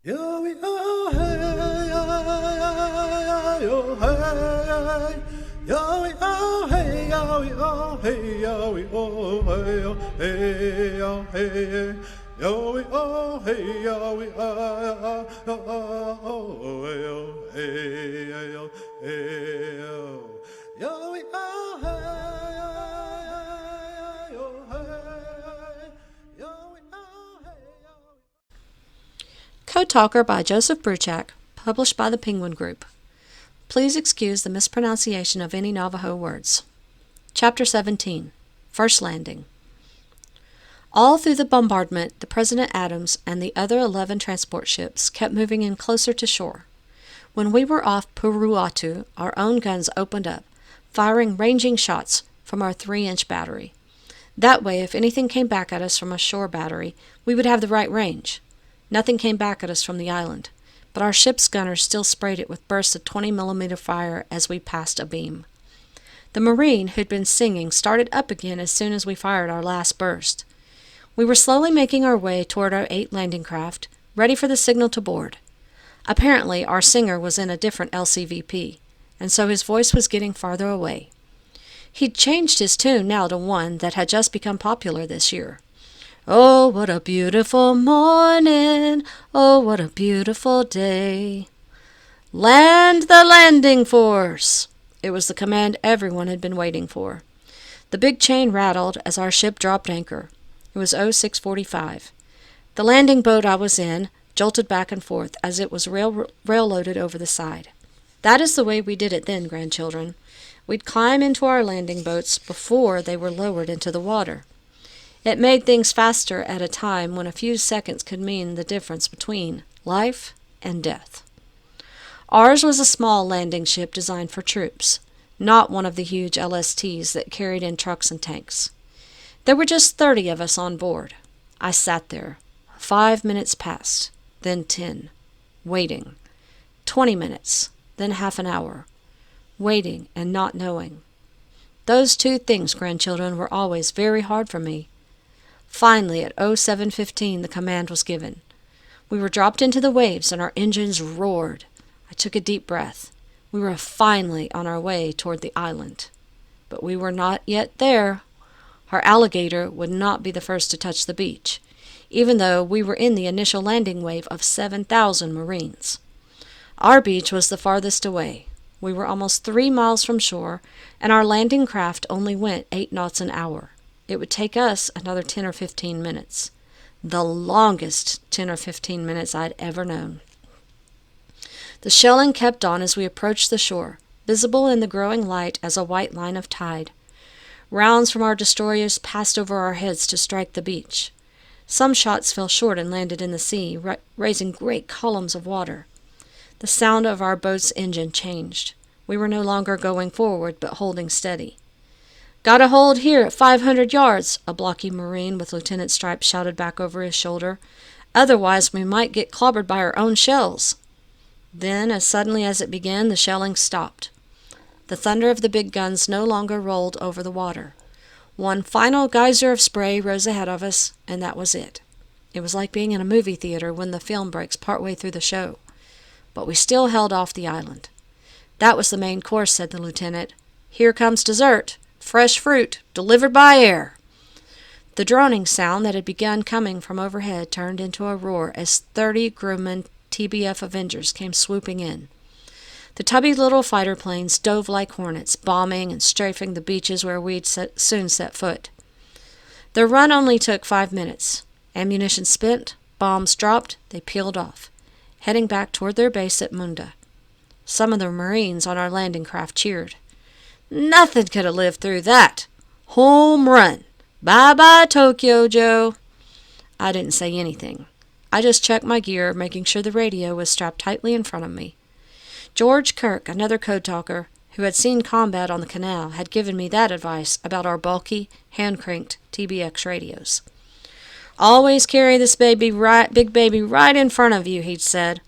Yo, oh, hey, yo, hey, yo, oh, hey, yo, oh, hey, yo, oh, hey, yo, hey, yo, hey, yo, oh, hey, yo, oh, hey, yo, hey, yo, oh, hey, yo, hey, yo, oh, hey, Code Talker by Joseph Bruchac, published by the Penguin Group. Please excuse the mispronunciation of any Navajo words. Chapter 17, First Landing. All through the bombardment, the President Adams and the other 11 transport ships kept moving in closer to shore. When we were off Puruatu, our own guns opened up, firing ranging shots from our 3-inch battery. That way, if anything came back at us from a shore battery, we would have the right range. Nothing came back at us from the island, but our ship's gunners still sprayed it with bursts of 20-millimeter fire as we passed a beam. The Marine who'd been singing started up again as soon as we fired our last burst. We were slowly making our way toward our 8 landing craft, ready for the signal to board. Apparently, our singer was in a different LCVP, and so his voice was getting farther away. He'd changed his tune now to one that had just become popular this year. Oh, what a beautiful morning, oh, what a beautiful day. Land the landing force! It was the command everyone had been waiting for. The big chain rattled as our ship dropped anchor. It was 06:45. The landing boat I was in jolted back and forth as it was railroaded over the side. That is the way we did it then, grandchildren. We'd climb into our landing boats before they were lowered into the water. It made things faster at a time when a few seconds could mean the difference between life and death. Ours was a small landing ship designed for troops, not one of the huge LSTs that carried in trucks and tanks. There were just 30 of us on board. I sat there. 5 minutes passed, then 10, waiting. 20 minutes, then half an hour, waiting and not knowing. Those two things, grandchildren, were always very hard for me. Finally, at 07:15, the command was given. We were dropped into the waves and our engines roared. I took a deep breath. We were finally on our way toward the island. But we were not yet there. Our alligator would not be the first to touch the beach, even though we were in the initial landing wave of 7,000 Marines. Our beach was the farthest away. We were almost 3 miles from shore, and our landing craft only went 8 knots an hour. It would take us another 10 or 15 minutes. The longest 10 or 15 minutes I'd ever known. The shelling kept on as we approached the shore, visible in the growing light as a white line of tide. Rounds from our destroyers passed over our heads to strike the beach. Some shots fell short and landed in the sea, raising great columns of water. The sound of our boat's engine changed. We were no longer going forward, but holding steady. "Got a hold here at 500 yards, a blocky Marine with Lieutenant Stripes shouted back over his shoulder. "Otherwise we might get clobbered by our own shells." Then, as suddenly as it began, the shelling stopped. The thunder of the big guns no longer rolled over the water. One final geyser of spray rose ahead of us, and that was it. It was like being in a movie theater when the film breaks partway through the show. But we still held off the island. "That was the main course," said the lieutenant. "Here comes dessert. Fresh fruit, delivered by air." The droning sound that had begun coming from overhead turned into a roar as 30 Grumman TBF Avengers came swooping in. The tubby little fighter planes dove like hornets, bombing and strafing the beaches where we'd soon set foot. Their run only took 5 minutes. Ammunition spent, bombs dropped, they peeled off, heading back toward their base at Munda. Some of the Marines on our landing craft cheered. "Nothing could have lived through that. Home run. Bye-bye, Tokyo Joe." I didn't say anything. I just checked my gear, making sure the radio was strapped tightly in front of me. George Kirk, another code talker, who had seen combat on the canal, had given me that advice about our bulky, hand-cranked TBX radios. "Always carry this big baby right in front of you," he'd said.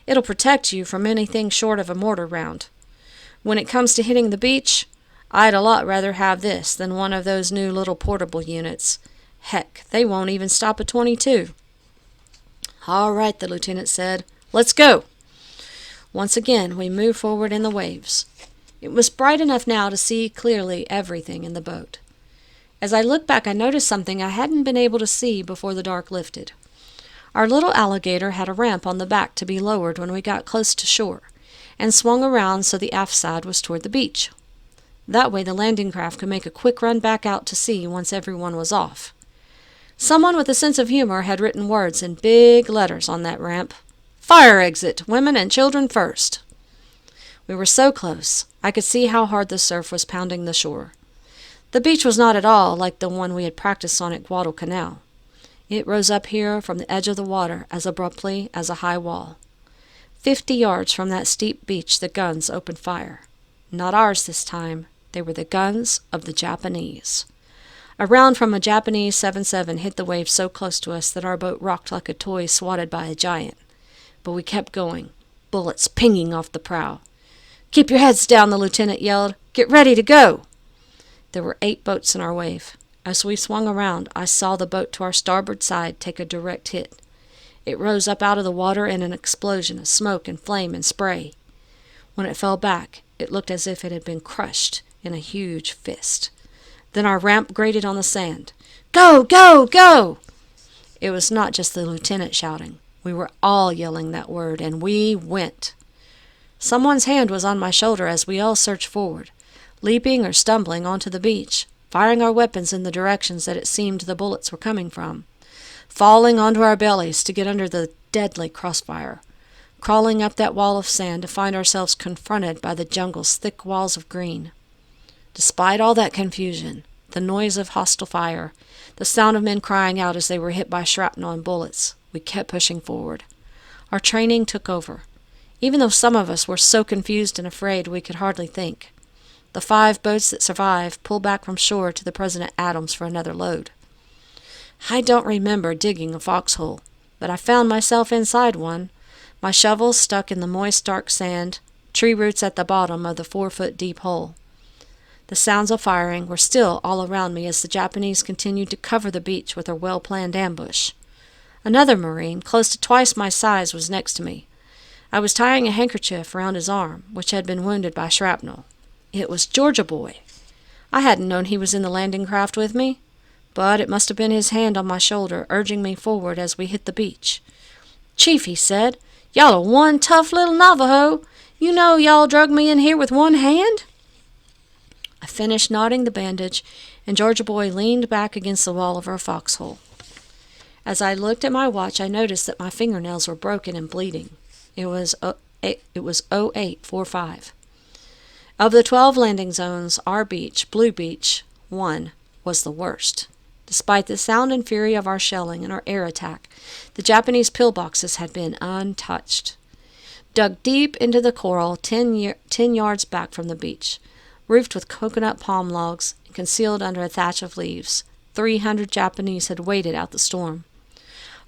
"It'll protect you from anything short of a mortar round. When it comes to hitting the beach, I'd a lot rather have this than one of those new little portable units. Heck, they won't even stop a .22. "All right," the lieutenant said. "Let's go." Once again we moved forward in the waves. It was bright enough now to see clearly everything in the boat. As I looked back, I noticed something I hadn't been able to see before the dark lifted. Our little alligator had a ramp on the back to be lowered when we got close to shore, and swung around so the aft side was toward the beach. That way the landing craft could make a quick run back out to sea once everyone was off. Someone with a sense of humor had written words in big letters on that ramp: "Fire exit, women and children first." We were so close, I could see how hard the surf was pounding the shore. The beach was not at all like the one we had practiced on at Guadalcanal. It rose up here from the edge of the water as abruptly as a high wall. 50 yards from that steep beach the guns opened fire. Not ours this time. They were the guns of the Japanese. A round from a Japanese 7.7 hit the waves so close to us that our boat rocked like a toy swatted by a giant. But we kept going, bullets pinging off the prow. "Keep your heads down," the lieutenant yelled. "Get ready to go." There were 8 boats in our wave. As we swung around, I saw the boat to our starboard side take a direct hit. It rose up out of the water in an explosion of smoke and flame and spray. When it fell back, it looked as if it had been crushed in a huge fist. Then our ramp grated on the sand. "Go, go, go!" It was not just the lieutenant shouting. We were all yelling that word, and we went. Someone's hand was on my shoulder as we all surged forward, leaping or stumbling onto the beach, firing our weapons in the directions that it seemed the bullets were coming from, falling onto our bellies to get under the deadly crossfire, crawling up that wall of sand to find ourselves confronted by the jungle's thick walls of green. Despite all that confusion, the noise of hostile fire, the sound of men crying out as they were hit by shrapnel and bullets, we kept pushing forward. Our training took over, even though some of us were so confused and afraid we could hardly think. The 5 boats that survived pulled back from shore to the President Adams for another load. I don't remember digging a foxhole, but I found myself inside one, my shovel stuck in the moist dark sand, tree roots at the bottom of the 4-foot deep hole. The sounds of firing were still all around me as the Japanese continued to cover the beach with their well-planned ambush. Another Marine, close to twice my size, was next to me. I was tying a handkerchief around his arm, which had been wounded by shrapnel. It was Georgia Boy. I hadn't known he was in the landing craft with me, but it must have been his hand on my shoulder urging me forward as we hit the beach. "Chief," he said, "y'all are one tough little Navajo. You know y'all drug me in here with one hand?" I finished knotting the bandage, and Georgia Boy leaned back against the wall of our foxhole. As I looked at my watch, I noticed that my fingernails were broken and bleeding. It was 08:45. Of the 12 landing zones, our beach, Blue Beach 1, was the worst. Despite the sound and fury of our shelling and our air attack, the Japanese pillboxes had been untouched. Dug deep into the coral 10 yards back from the beach, roofed with coconut palm logs and concealed under a thatch of leaves, 300 Japanese had waited out the storm.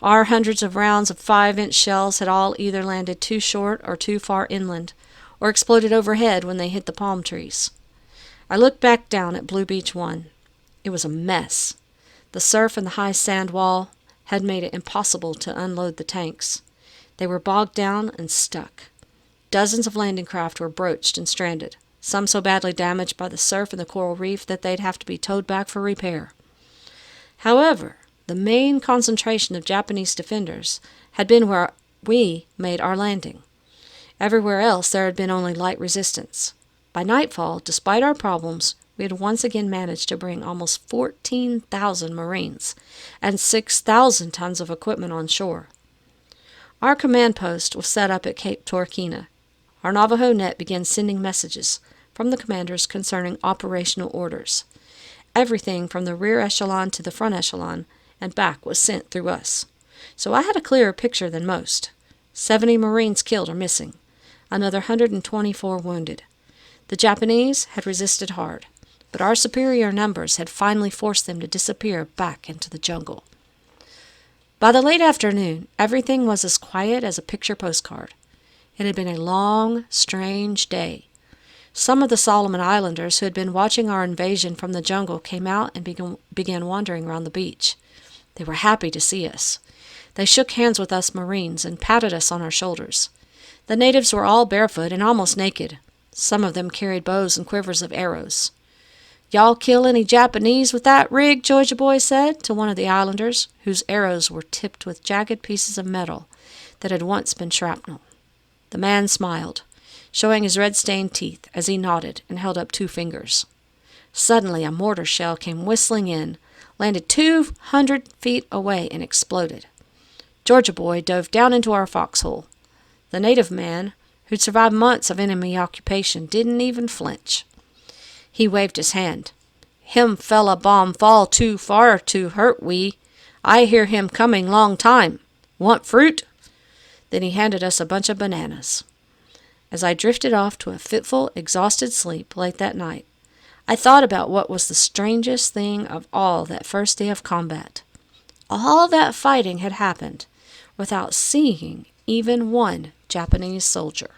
Our hundreds of rounds of 5-inch shells had all either landed too short or too far inland, or exploded overhead when they hit the palm trees. I looked back down at Blue Beach 1. It was a mess. The surf and the high sand wall had made it impossible to unload the tanks. They were bogged down and stuck. Dozens of landing craft were broached and stranded, some so badly damaged by the surf and the coral reef that they'd have to be towed back for repair. However, the main concentration of Japanese defenders had been where we made our landing. Everywhere else there had been only light resistance. By nightfall, despite our problems, we had once again managed to bring almost 14,000 Marines and 6,000 tons of equipment on shore. Our command post was set up at Cape Torquena. Our Navajo net began sending messages from the commanders concerning operational orders. Everything from the rear echelon to the front echelon and back was sent through us. So I had a clearer picture than most. 70 Marines killed or missing, another 124 wounded. The Japanese had resisted hard, but our superior numbers had finally forced them to disappear back into the jungle. By the late afternoon, everything was as quiet as a picture postcard. It had been a long, strange day. Some of the Solomon Islanders who had been watching our invasion from the jungle came out and began wandering around the beach. They were happy to see us. They shook hands with us Marines and patted us on our shoulders. The natives were all barefoot and almost naked. Some of them carried bows and quivers of arrows. "Y'all kill any Japanese with that rig?" Georgia Boy said to one of the islanders, whose arrows were tipped with jagged pieces of metal that had once been shrapnel. The man smiled, showing his red-stained teeth as he nodded and held up 2 fingers. Suddenly a mortar shell came whistling in, landed 200 feet away, and exploded. Georgia Boy dove down into our foxhole. The native man, who'd survived months of enemy occupation, didn't even flinch. He waved his hand. "Him fella bomb fall too far to hurt we. I hear him coming long time. Want fruit?" Then he handed us a bunch of bananas. As I drifted off to a fitful, exhausted sleep late that night, I thought about what was the strangest thing of all that first day of combat. All that fighting had happened without seeing even one Japanese soldier.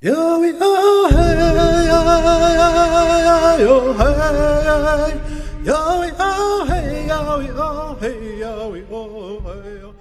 Yo, yo, hey, yo, hey, yo, yo, hey, yo, yo, hey, yo, yo, hey, yo.